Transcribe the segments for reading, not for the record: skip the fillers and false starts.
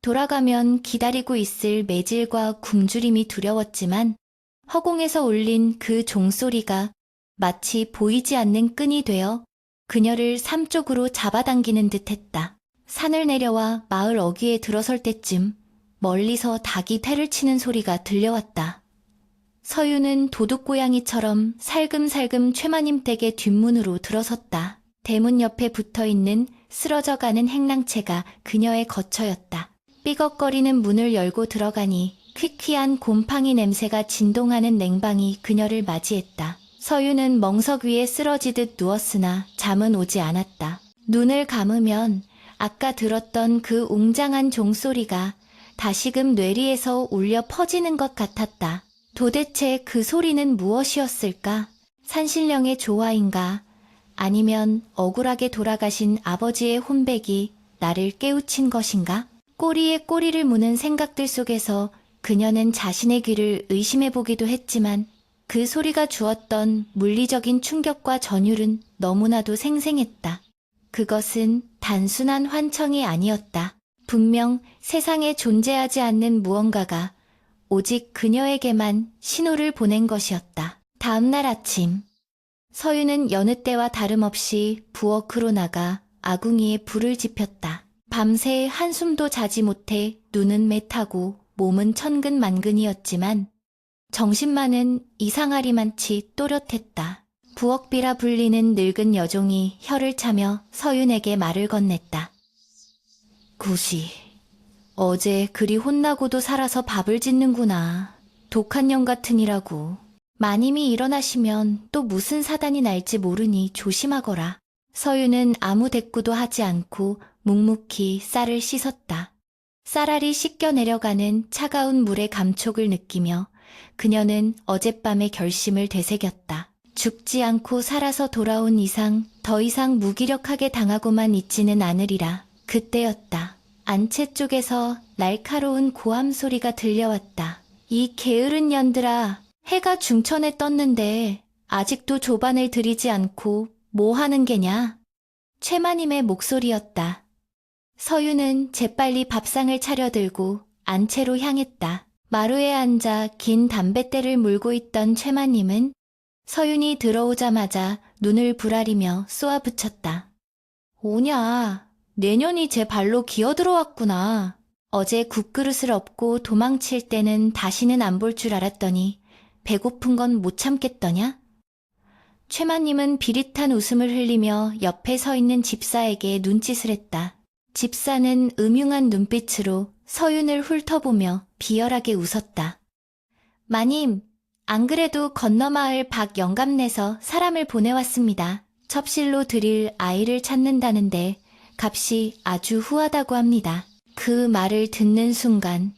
돌아가면 기다리고 있을 매질과 굶주림이 두려웠지만 허공에서 울린 그 종소리가 마치 보이지 않는 끈이 되어 그녀를 삶 쪽으로 잡아당기는 듯했다. 산을 내려와 마을 어귀에 들어설 때쯤 멀리서 닭이 패를 치는 소리가 들려왔다. 서유는 도둑고양이처럼 살금살금 최마님 댁의 뒷문으로 들어섰다. 대문 옆에 붙어있는 쓰러져가는 행랑채가 그녀의 거처였다. 삐걱거리는 문을 열고 들어가니 퀴퀴한 곰팡이 냄새가 진동하는 냉방이 그녀를 맞이했다. 서유는 멍석 위에 쓰러지듯 누웠으나 잠은 오지 않았다. 눈을 감으면 아까 들었던 그 웅장한 종소리가 다시금 뇌리에서 울려 퍼지는 것 같았다. 도대체 그 소리는 무엇이었을까? 산신령의 조화인가? 아니면 억울하게 돌아가신 아버지의 혼백이 나를 깨우친 것인가? 꼬리에 꼬리를 무는 생각들 속에서 그녀는 자신의 귀를 의심해보기도 했지만 그 소리가 주었던 물리적인 충격과 전율은 너무나도 생생했다. 그것은 단순한 환청이 아니었다. 분명 세상에 존재하지 않는 무언가가 오직 그녀에게만 신호를 보낸 것이었다. 다음 날 아침, 서유는 여느 때와 다름없이 부엌으로 나가 아궁이에 불을 지폈다. 밤새 한숨도 자지 못해 눈은 매타고 몸은 천근만근이었지만 정신만은 이상하리만치 또렷했다. 부엌비라 불리는 늙은 여종이 혀를 차며 서윤에게 말을 건넸다. 구시, 어제 그리 혼나고도 살아서 밥을 짓는구나. 독한 년 같으니라고. 마님이 일어나시면 또 무슨 사단이 날지 모르니 조심하거라. 서윤은 아무 대꾸도 하지 않고 묵묵히 쌀을 씻었다. 쌀알이 씻겨 내려가는 차가운 물의 감촉을 느끼며 그녀는 어젯밤의 결심을 되새겼다. 죽지 않고 살아서 돌아온 이상 더 이상 무기력하게 당하고만 있지는 않으리라. 그때였다. 안채 쪽에서 날카로운 고함 소리가 들려왔다. 이 게으른 년들아, 해가 중천에 떴는데 아직도 조반을 들이지 않고 뭐 하는 게냐? 최마님의 목소리였다. 서유는 재빨리 밥상을 차려들고 안채로 향했다. 마루에 앉아 긴 담뱃대를 물고 있던 최마님은 서윤이 들어오자마자 눈을 부라리며 쏘아붙였다. 오냐, 내년이 제 발로 기어들어왔구나. 어제 국그릇을 엎고 도망칠 때는 다시는 안 볼 줄 알았더니 배고픈 건 못 참겠더냐? 최마님은 비릿한 웃음을 흘리며 옆에 서 있는 집사에게 눈짓을 했다. 집사는 음흉한 눈빛으로 서윤을 훑어보며 비열하게 웃었다. 마님, 안 그래도 건너마을 박영감네서 사람을 보내왔습니다. 첩실로 드릴 아이를 찾는다는데 값이 아주 후하다고 합니다. 그 말을 듣는 순간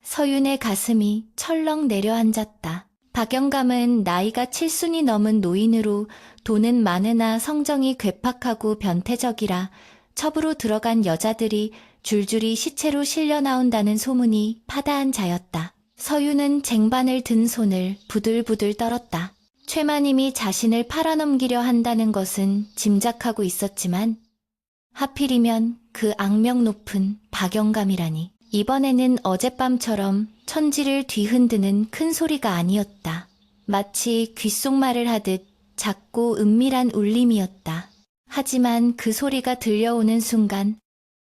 서윤의 가슴이 철렁 내려앉았다. 박영감은 나이가 7순이 넘은 노인으로 돈은 많으나 성정이 괴팍하고 변태적이라 첩으로 들어간 여자들이 줄줄이 시체로 실려 나온다는 소문이 파다한 자였다. 서유는 쟁반을 든 손을 부들부들 떨었다. 최마님이 자신을 팔아넘기려 한다는 것은 짐작하고 있었지만 하필이면 그 악명 높은 박영감이라니. 이번에는 어젯밤처럼 천지를 뒤흔드는 큰 소리가 아니었다. 마치 귓속말을 하듯 작고 은밀한 울림이었다. 하지만 그 소리가 들려오는 순간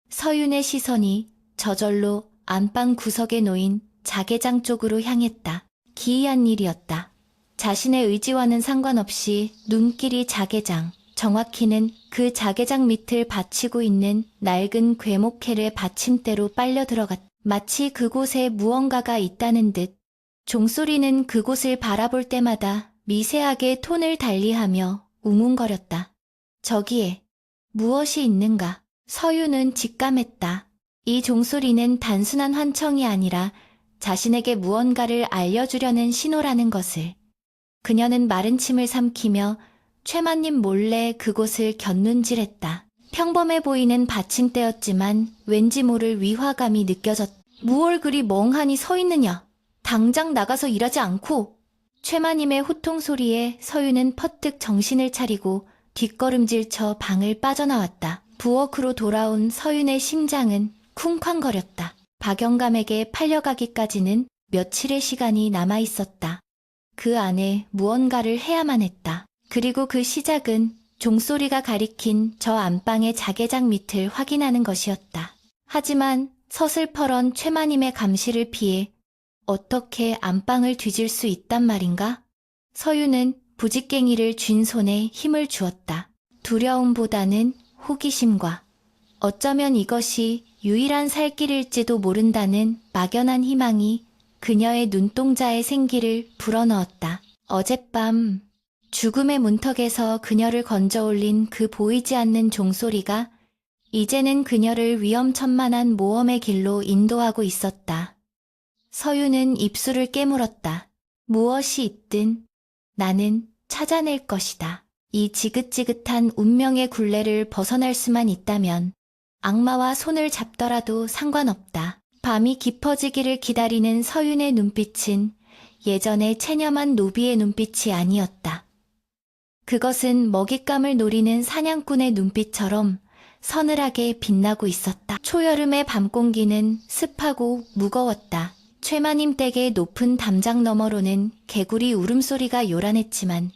서윤의 시선이 저절로 안방 구석에 놓인 자개장 쪽으로 향했다. 기이한 일이었다. 자신의 의지와는 상관없이 눈길이 자개장, 정확히는 그 자개장 밑을 받치고 있는 낡은 괴목헬의 받침대로 빨려 들어갔다. 마치 그곳에 무언가가 있다는 듯 종소리는 그곳을 바라볼 때마다 미세하게 톤을 달리하며 웅웅거렸다. 저기에 무엇이 있는가? 서유는 직감했다. 이 종소리는 단순한 환청이 아니라 자신에게 무언가를 알려주려는 신호라는 것을. 그녀는 마른 침을 삼키며 최마님 몰래 그곳을 곁눈질했다. 평범해 보이는 받침대였지만 왠지 모를 위화감이 느껴졌다. 무얼 그리 멍하니 서 있느냐? 당장 나가서 일하지 않고. 최마님의 호통 소리에 서유는 퍼뜩 정신을 차리고 뒷걸음질쳐 방을 빠져나왔다. 부엌으로 돌아온 서윤의 심장은 쿵쾅거렸다. 박영감에게 팔려가기까지는 며칠의 시간이 남아 있었다. 그 안에 무언가를 해야만 했다. 그리고 그 시작은 종소리가 가리킨 저 안방의 자개장 밑을 확인하는 것이었다. 하지만 서슬퍼런 최마님의 감시를 피해 어떻게 안방을 뒤질 수 있단 말인가? 서유는 부직갱이를 쥔 손에 힘을 주었다. 두려움보다는 호기심과 어쩌면 이것이 유일한 살 길일지도 모른다는 막연한 희망이 그녀의 눈동자의 생기를 불어넣었다. 어젯밤 죽음의 문턱에서 그녀를 건져 올린 그 보이지 않는 종소리가 이제는 그녀를 위험천만한 모험의 길로 인도하고 있었다. 서유는 입술을 깨물었다. 무엇이 있든 나는 찾아낼 것이다. 이 지긋지긋한 운명의 굴레를 벗어날 수만 있다면 악마와 손을 잡더라도 상관없다. 밤이 깊어지기를 기다리는 서윤의 눈빛은 예전의 체념한 노비의 눈빛이 아니었다. 그것은 먹잇감을 노리는 사냥꾼의 눈빛처럼 서늘하게 빛나고 있었다. 초여름의 밤 공기는 습하고 무거웠다. 최마님 댁의 높은 담장 너머로는 개구리 울음소리가 요란했지만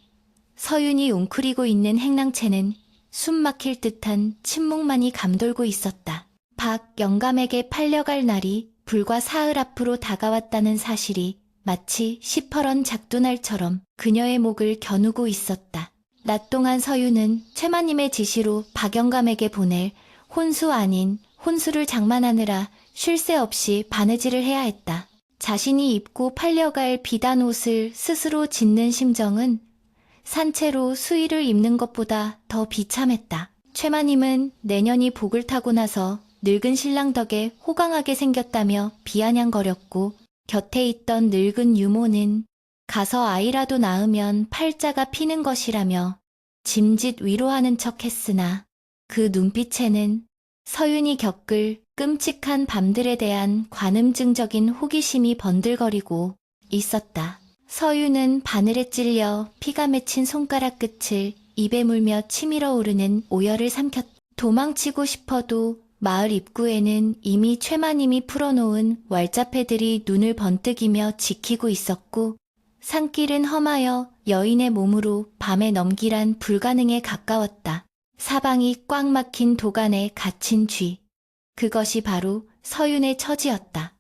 서윤이 웅크리고 있는 행랑채는 숨 막힐 듯한 침묵만이 감돌고 있었다. 박 영감에게 팔려갈 날이 불과 사흘 앞으로 다가왔다는 사실이 마치 시퍼런 작두날처럼 그녀의 목을 겨누고 있었다. 낮 동안 서유는 최마님의 지시로 박 영감에게 보낼 혼수 아닌 혼수를 장만하느라 쉴 새 없이 바느질을 해야 했다. 자신이 입고 팔려갈 비단 옷을 스스로 짓는 심정은 산채로 수의를 입는 것보다 더 비참했다. 최마님은 내년이 복을 타고 나서 늙은 신랑 덕에 호강하게 생겼다며 비아냥거렸고 곁에 있던 늙은 유모는 가서 아이라도 낳으면 팔자가 피는 것이라며 짐짓 위로하는 척 했으나 그 눈빛에는 서윤이 겪을 끔찍한 밤들에 대한 관음증적인 호기심이 번들거리고 있었다. 서윤은 바늘에 찔려 피가 맺힌 손가락 끝을 입에 물며 치밀어 오르는 오열을 삼켰다. 도망치고 싶어도 마을 입구에는 이미 최마님이 풀어놓은 왈자패들이 눈을 번뜩이며 지키고 있었고 산길은 험하여 여인의 몸으로 밤에 넘기란 불가능에 가까웠다. 사방이 꽉 막힌 도간에 갇힌 쥐. 그것이 바로 서윤의 처지였다.